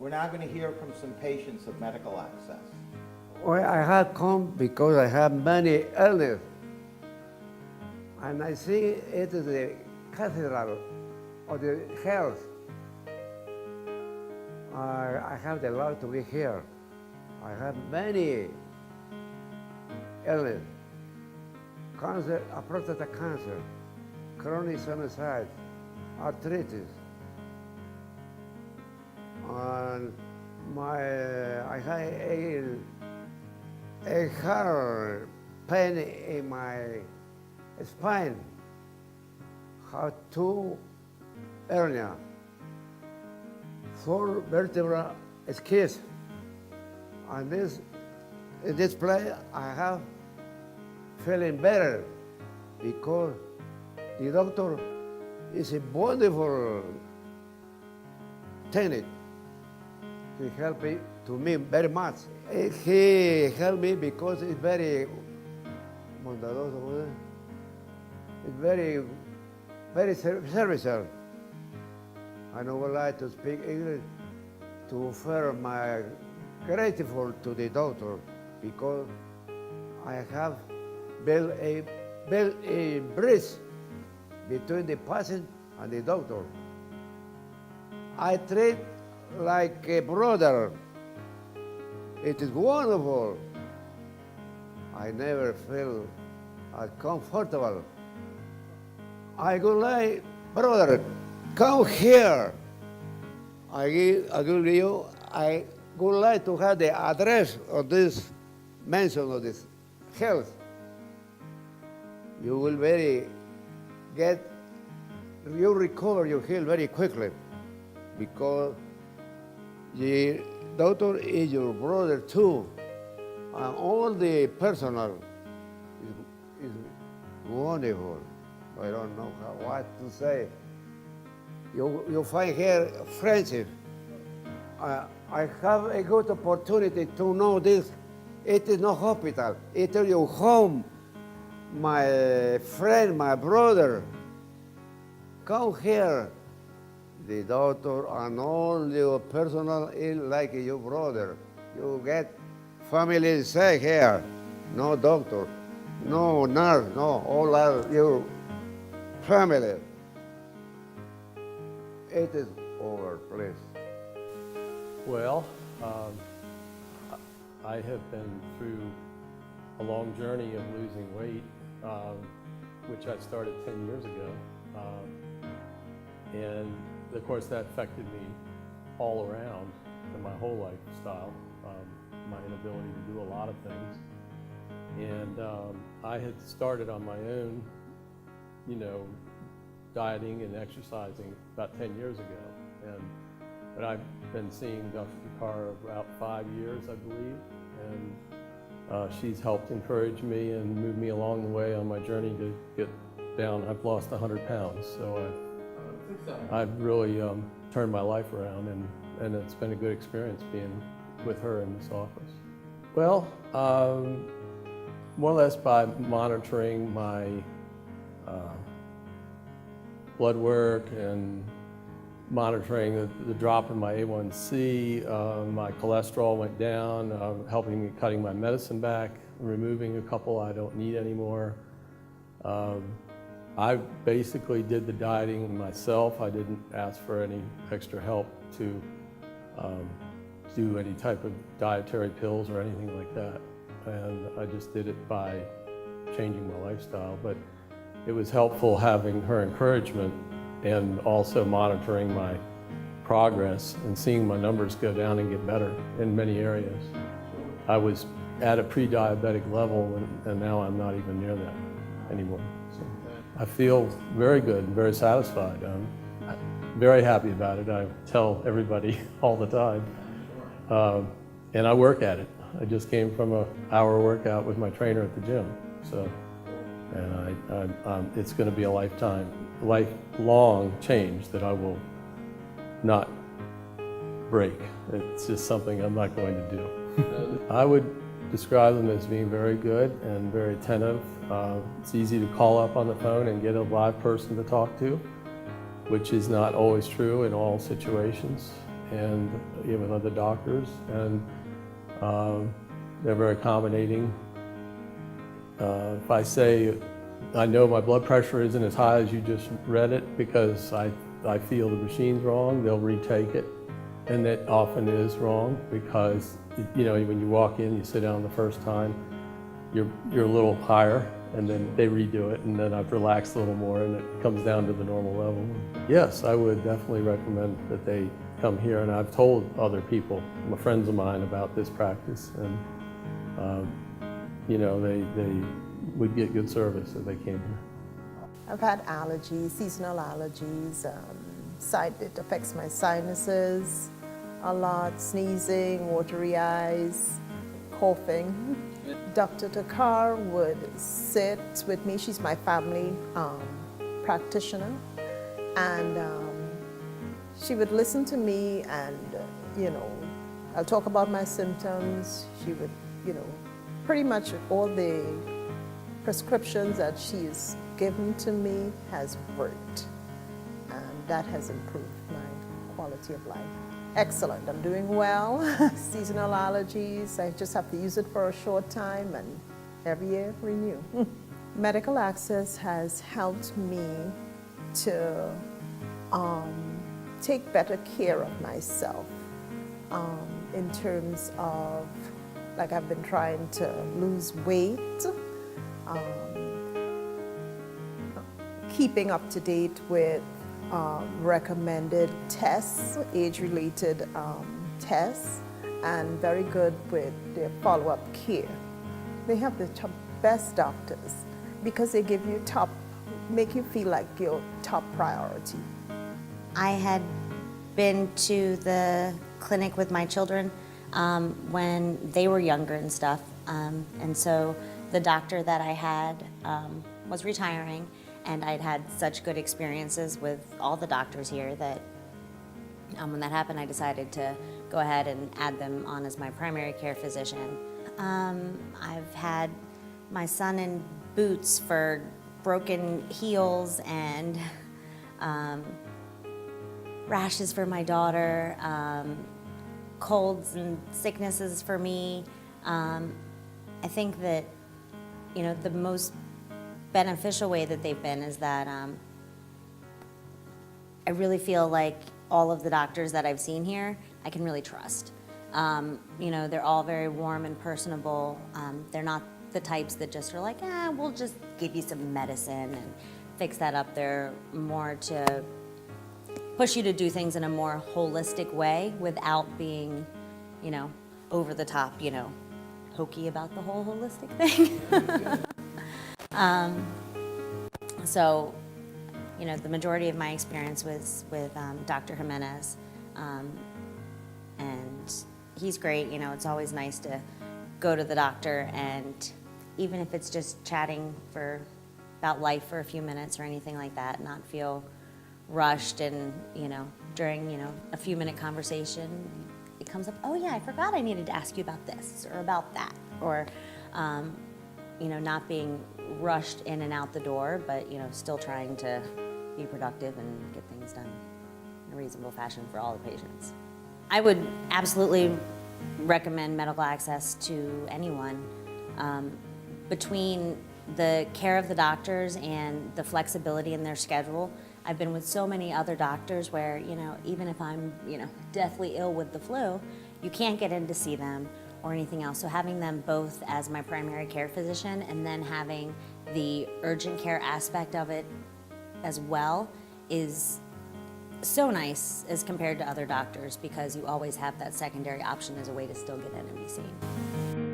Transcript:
We're now going to hear from some patients of medical access. Well, I have come because I have many illness. And I see it is the cathedral of the health. I have the luck to be here. I have many illness. Cancer, prostate cancer, chronic sinusitis, arthritis, and I have a hard pain in my spine. Have 2 hernia, 4 vertebral skids, and in this place I have feeling better because the doctor is a wonderful technique. He helped me to me very much. He helped me because it's very bondadoso. It's very serviceable. And I would like to speak English to offer my grateful to the doctor because I have built a bridge between the patient and the doctor. I treat like a brother. It is wonderful. I never feel comfortable. I go like, brother, come here. I would like to have the address of this mention of this health. You will you recover your health very quickly because the doctor is your brother too. And all the personnel is wonderful. I don't know what to say. You find here friendship. I have a good opportunity to know this. It is not hospital. It is your home. My friend, my brother, come here. The doctor and all your personnel is like your brother. You get family say here, no doctor, no nurse, no, all are your family. It is over, please. Well, I have been through a long journey of losing weight, which I started 10 years ago. And of course that affected me all around in my whole lifestyle, my inability to do a lot of things. And I had started on my own, dieting and exercising about 10 years ago. But I've been seeing Dr. Carr about 5 years, I believe. And she's helped encourage me and move me along the way on my journey to get down. I've lost 100 pounds, so I've really turned my life around, and it's been a good experience being with her in this office. Well, more or less by monitoring my blood work and monitoring the drop in my A1C, my cholesterol went down, helping me cutting my medicine back, removing a couple I don't need anymore. I basically did the dieting myself. I didn't ask for any extra help to do any type of dietary pills or anything like that. And I just did it by changing my lifestyle. But it was helpful having her encouragement and also monitoring my progress and seeing my numbers go down and get better in many areas. I was at a pre-diabetic level and now I'm not even near that anymore. So I feel very good and very satisfied. I'm very happy about it. I tell everybody all the time. And I work at it. I just came from an hour workout with my trainer at the gym. So, and it's going to be a lifelong change that I will not break. It's just something I'm not going to do. I would describe them as being very good and very attentive. It's easy to call up on the phone and get a live person to talk to, which is not always true in all situations. and even other doctors, and they're very accommodating. If I say, I know my blood pressure isn't as high as you just read it because I feel the machine's wrong, they'll retake it. And it often is wrong because, you know, when you walk in, you sit down the first time, you're a little higher, and then they redo it, and then I've relaxed a little more, and it comes down to the normal level. Yes, I would definitely recommend that they come here, and I've told other people, my friends of mine, about this practice, and you know, they would get good service if they came here. I've had allergies, seasonal allergies. It affects my sinuses a lot, sneezing, watery eyes, coughing. Dr. Takar would sit with me. She's my family practitioner, and she would listen to me, and you know, I'll talk about my symptoms. She would, you know, pretty much all the prescriptions that she's given to me has worked, and that has improved my quality of life. Excellent, I'm doing well. Seasonal allergies, I just have to use it for a short time, and every year renew. Medical access has helped me to take better care of myself in terms of, like, I've been trying to lose weight, keeping up to date with recommended tests, age-related tests, and very good with their follow-up care. They have the best doctors because they give you make you feel like your top priority. I had been to the clinic with my children when they were younger and stuff, and so the doctor that I had was retiring, and I'd had such good experiences with all the doctors here that when that happened, I decided to go ahead and add them on as my primary care physician. I've had my son in boots for broken heels and rashes for my daughter, colds and sicknesses for me. I think that, you know, the most beneficial way that they've been is that I really feel like all of the doctors that I've seen here, I can really trust. You know, they're all very warm and personable. They're not the types that just are like, we'll just give you some medicine and fix that up. They're more to push you to do things in a more holistic way without being, you know, over the top, you know, hokey about the whole holistic thing. So, you know, the majority of my experience was with Dr. Jimenez, and he's great. You know, it's always nice to go to the doctor, and even if it's just chatting about life for a few minutes or anything like that, not feel rushed, and, you know, during, you know, a few-minute conversation, it comes up, oh yeah, I forgot I needed to ask you about this or about that, or, you know, not being rushed in and out the door, but, you know, still trying to be productive and get things done in a reasonable fashion for all the patients. I would absolutely recommend medical access to anyone. Between the care of the doctors and the flexibility in their schedule, I've been with so many other doctors where, you know, even if I'm, you know, deathly ill with the flu, you can't get in to see them or anything else. So having them both as my primary care physician and then having the urgent care aspect of it as well is so nice as compared to other doctors, because you always have that secondary option as a way to still get in and be seen.